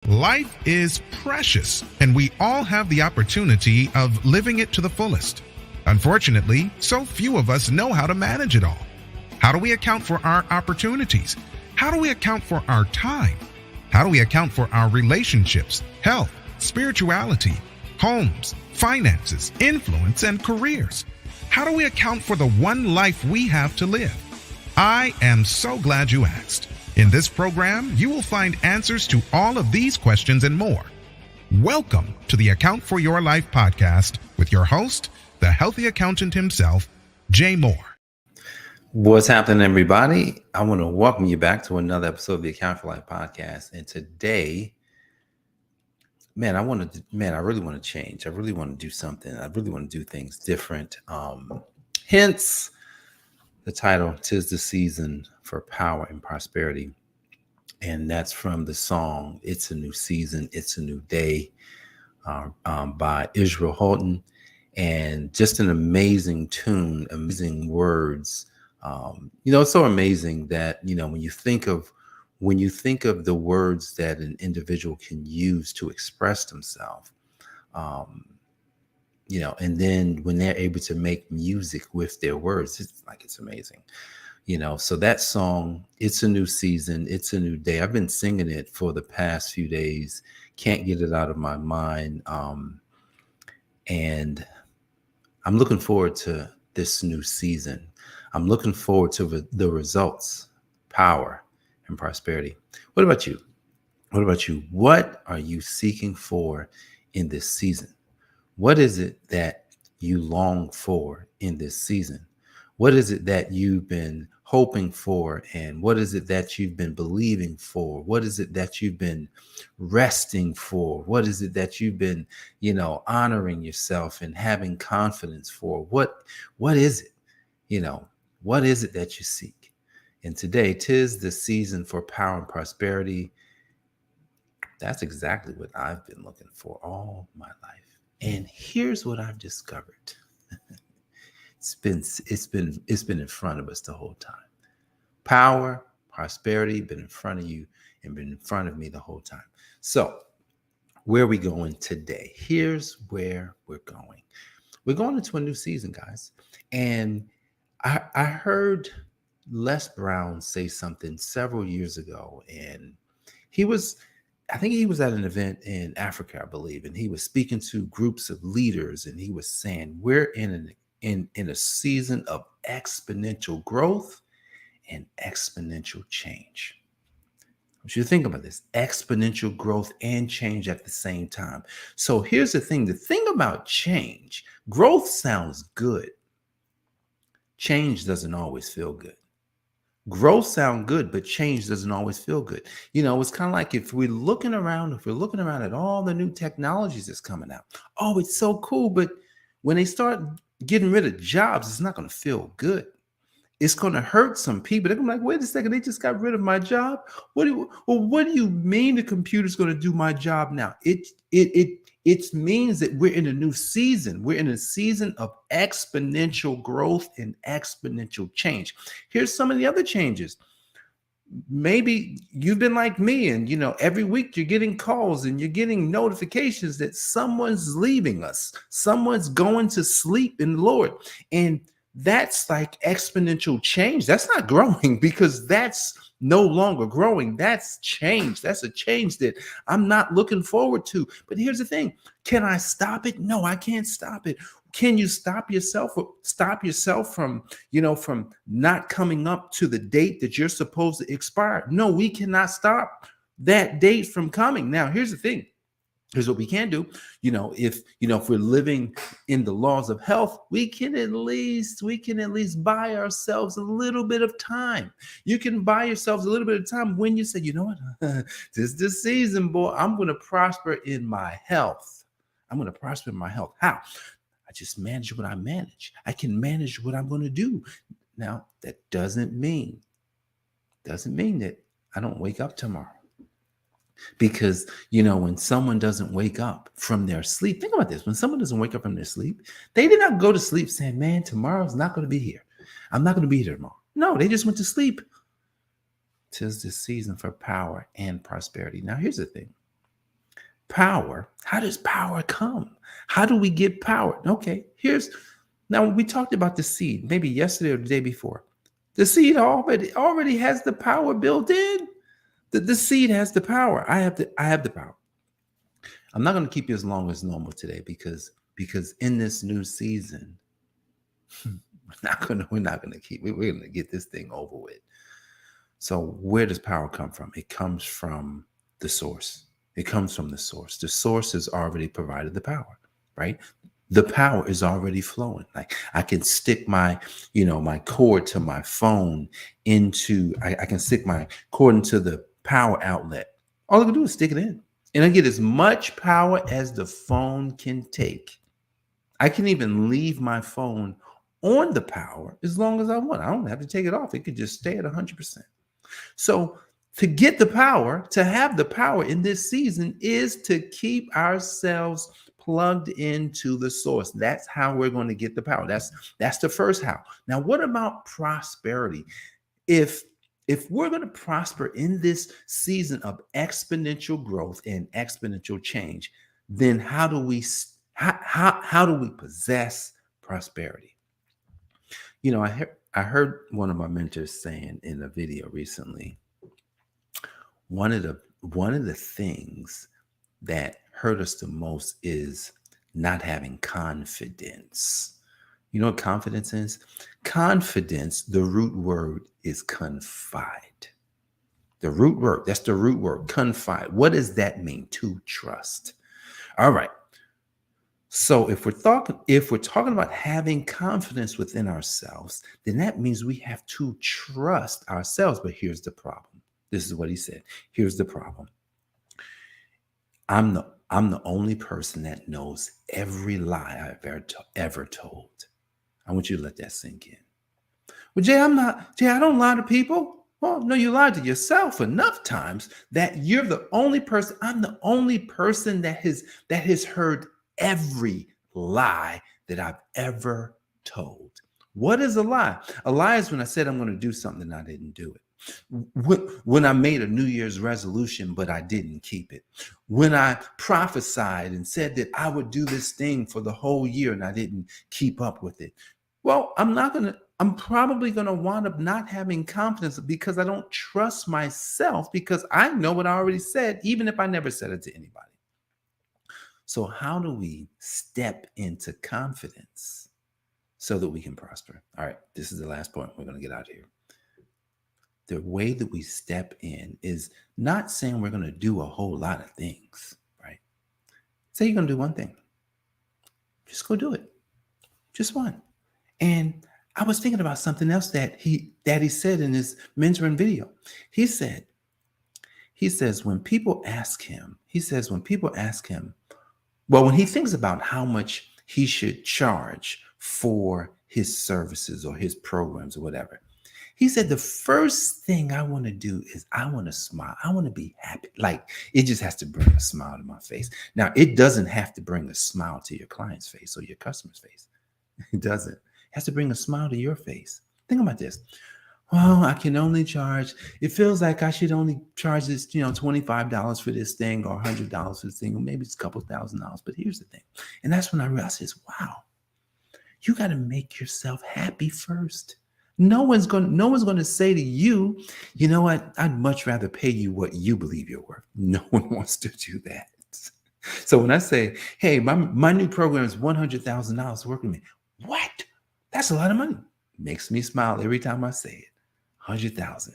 Life is precious, and we all have the opportunity of living it to the fullest. Unfortunately, so few of us know how to manage it all. How do we account for our opportunities? How do we account for our time? How do we account for our relationships, health, spirituality, homes, finances, influence, and careers? How do we account for the one life we have to live? I am so glad you asked. In this program, you will find answers to all of these questions and more. Welcome to the Account for Your Life podcast with your host, the healthy accountant himself, Jay Moore. What's happening, everybody? I want to welcome you back to another episode of the Account for Life podcast. And today, I really want to change. I really want to do something. I really want to do things different. Hence the title, "'Tis the Season for Power and Prosperity." And that's from the song, "It's a New Season, It's a New Day," by Israel Houghton. And just an amazing tune, amazing words. It's so amazing that, when you think of the words that an individual can use to express themselves, and then when they're able to make music with their words, it's amazing. So that song, "It's a New Season, It's a New Day," I've been singing it for the past few days. Can't get it out of my mind. And I'm looking forward to this new season. I'm looking forward to the results, power, and prosperity. What about you? What are you seeking for in this season? What is it that you long for in this season? What is it that you've been hoping for? And what is it that you've been believing for? What is it that you've been resting for? What is it that you've been, honoring yourself and having confidence for? What is it? What is it that you seek? And today, 'tis the season for power and prosperity. That's exactly what I've been looking for all my life. And here's what I've discovered. It's been in front of us the whole time. Power, prosperity, been in front of you and been in front of me the whole time. So where are we going today? Here's where we're going. We're going into a new season, guys. And I heard Les Brown say something several years ago, and I think he was at an event in Africa, I believe, and he was speaking to groups of leaders, and he was saying, we're in a season of exponential growth and exponential change. I want you to think about this: exponential growth and change at the same time. So here's the thing about change: growth sounds good. Change doesn't always feel good. Growth sounds good, but change doesn't always feel good. It's kind of like if we're looking around at all the new technologies that's coming out. Oh, it's so cool. But when they start getting rid of jobs, it's not going to feel good. It's going to hurt some people. They're going to be like, wait a second, they just got rid of my job. What do you mean the computer's going to do my job now? It means that we're in a new season. We're in a season of exponential growth and exponential change. Here's some of the other changes. Maybe you've been like me, and every week you're getting calls and you're getting notifications that someone's leaving us. Someone's going to sleep in the Lord. And that's like exponential change. That's not growing, because that's no longer growing. That's change. That's a change that I'm not looking forward to. But here's the thing: can I stop it? No, I can't stop it. Can you stop yourself from not coming up to the date that you're supposed to expire? No, we cannot stop that date from coming. Now, here's the thing. Here's what we can do. If we're living in the laws of health, we can at least buy ourselves a little bit of time. You can buy yourselves a little bit of time when you say, you know what, this season, boy, I'm going to prosper in my health. How? I just manage what I manage. I can manage what I'm going to do. Now, that doesn't mean that I don't wake up tomorrow. Because, when someone doesn't wake up from their sleep, think about this. When someone doesn't wake up from their sleep, they did not go to sleep saying, man, tomorrow's not going to be here. I'm not going to be here tomorrow. No, they just went to sleep. 'Tis the season for power and prosperity. Now, here's the thing. power. How does power come? How do we get power? Okay, now we talked about the seed, maybe yesterday or the day before. The seed already has the power built in. The seed has the power. I have the power. I'm not going to keep you as long as normal today because in this new season, we're gonna get this thing over with. So where does power come from? It comes from the source. It comes from the source. The source has already provided the power, right? The power is already flowing. Like I can stick my cord to my phone I can stick my cord into the power outlet. All I can do is stick it in. And I get as much power as the phone can take. I can even leave my phone on the power as long as I want. I don't have to take it off. It could just stay at 100%. So to get the power, to have the power in this season is to keep ourselves plugged into the source. That's how we're going to get the power. That's the first how. Now, what about prosperity? If we're going to prosper in this season of exponential growth and exponential change, then how do we possess prosperity? I heard one of my mentors saying in a video recently, one of the things that hurt us the most is not having confidence. You know what confidence is? Confidence, the root word is confide. The root word, that's the root word, confide. What does that mean? To trust. All right. So if we're talking about having confidence within ourselves, then that means we have to trust ourselves. But here's the problem. This is what he said. Here's the problem. I'm the only person that knows every lie I've ever told. I want you to let that sink in. Well, Jay, I don't lie to people. Well, no, you lied to yourself enough times that you're the only person. I'm the only person that has heard every lie that I've ever told. What is a lie? A lie is when I said I'm going to do something and I didn't do it. When I made a New Year's resolution, but I didn't keep it. When I prophesied and said that I would do this thing for the whole year and I didn't keep up with it. Well, I'm probably going to wind up not having confidence because I don't trust myself because I know what I already said, even if I never said it to anybody. So how do we step into confidence so that we can prosper? All right, this is the last point. We're going to get out of here. The way that we step in is not saying we're going to do a whole lot of things, right? Say you're going to do one thing. Just go do it. Just one. And I was thinking about something else that he said in his mentoring video. He says, when people ask him, well, when he thinks about how much he should charge for his services or his programs or whatever, he said, the first thing I want to do is I want to smile. I want to be happy. Like it just has to bring a smile to my face. Now, it doesn't have to bring a smile to your client's face or your customer's face. It doesn't. It has to bring a smile to your face. Think about this. Well, I can only charge, it feels like I should only charge this, $25 for this thing or $100 for this thing, or maybe it's a couple $1,000. But here's the thing. And that's when I realized, wow, you got to make yourself happy first. No one's going to say to you, you know what? I'd much rather pay you what you believe you're worth. No one wants to do that. So when I say, hey, my new program is $100,000 working with me. What? That's a lot of money. Makes me smile every time I say it. 100,000.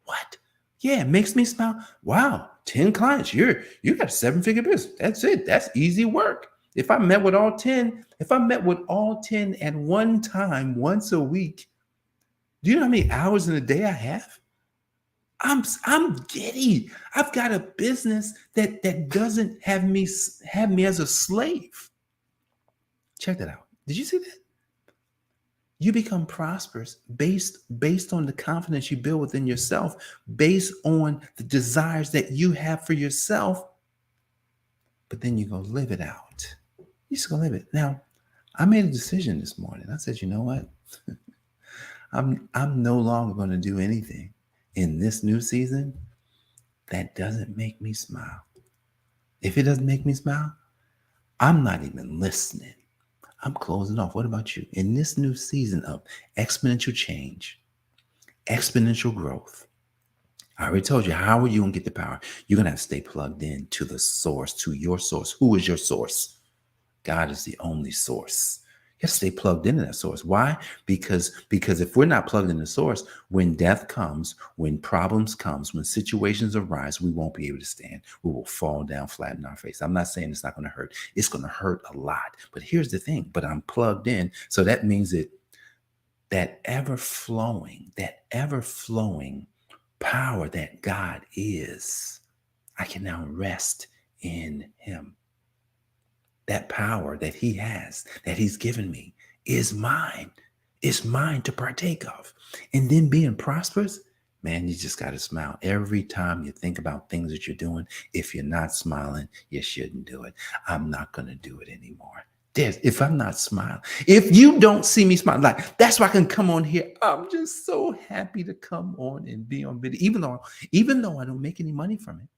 What? Yeah, it makes me smile. Wow, 10 clients. You got a 7-figure business. That's it. That's easy work. If I met with all 10 at one time, once a week, do you know how many hours in a day I have? I'm giddy. I've got a business that doesn't have me as a slave. Check that out. Did you see that? You become prosperous based on the confidence you build within yourself, based on the desires that you have for yourself. But then you go live it out. You just go live it. Now, I made a decision this morning. I said, you know what? I'm no longer going to do anything in this new season that doesn't make me smile. If it doesn't make me smile, I'm not even listening. I'm closing off. What about you? In this new season of exponential change, exponential growth, I already told you, how are you going to get the power? You're going to have to stay plugged in to the source, to your source. Who is your source? God is the only source. You have to stay plugged into that source. Why? Because if we're not plugged in the source, when death comes, when problems comes, when situations arise, we won't be able to stand. We will fall down flat in our face. I'm not saying it's not going to hurt. It's going to hurt a lot. But here's the thing. But I'm plugged in. So that means that ever flowing power that God is, I can now rest in him. That power that he has, that he's given me, is mine. It's mine to partake of. And then being prosperous, man, you just got to smile. Every time you think about things that you're doing, if you're not smiling, you shouldn't do it. I'm not going to do it anymore. If I'm not smiling, if you don't see me smile, like that's why I can come on here. I'm just so happy to come on and be on video, even though I don't make any money from it.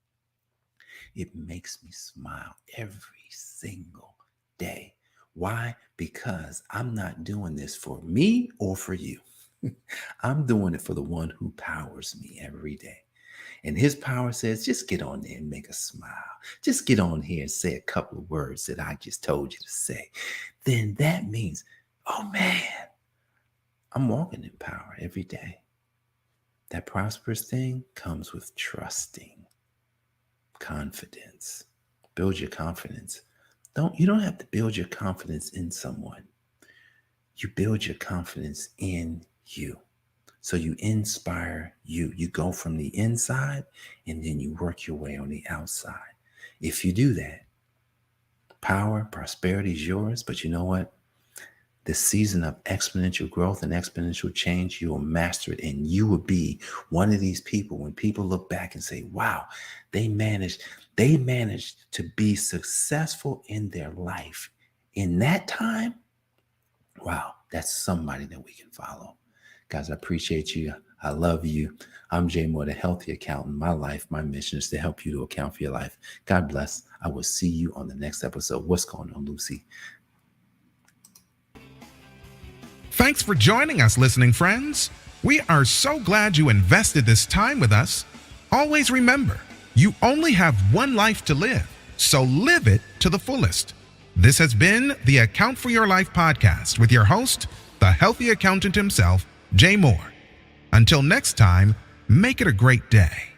It makes me smile every single day. Why? Because I'm not doing this for me or for you. I'm doing it for the one who powers me every day. And his power says, just get on there and make a smile. Just get on here and say a couple of words that I just told you to say. Then that means, oh man, I'm walking in power every day. That prosperous thing comes with trusting, confidence. Build your confidence. You don't have to build your confidence in someone. You build your confidence in you. So you inspire you. You go from the inside and then you work your way on the outside. If you do that, power, prosperity is yours. But you know what? This season of exponential growth and exponential change, you will master it. And you will be one of these people when people look back and say, wow, they managed to be successful in their life in that time. Wow, that's somebody that we can follow. Guys, I appreciate you. I love you. I'm Jay Moore, the Healthy Accountant. My life, my mission is to help you to account for your life. God bless. I will see you on the next episode. What's going on, Lucy? Thanks for joining us, listening friends. We are so glad you invested this time with us. Always remember, you only have one life to live, so live it to the fullest. This has been the Account for Your Life podcast with your host, the Healthy Accountant himself, Jay Moore. Until next time, make it a great day.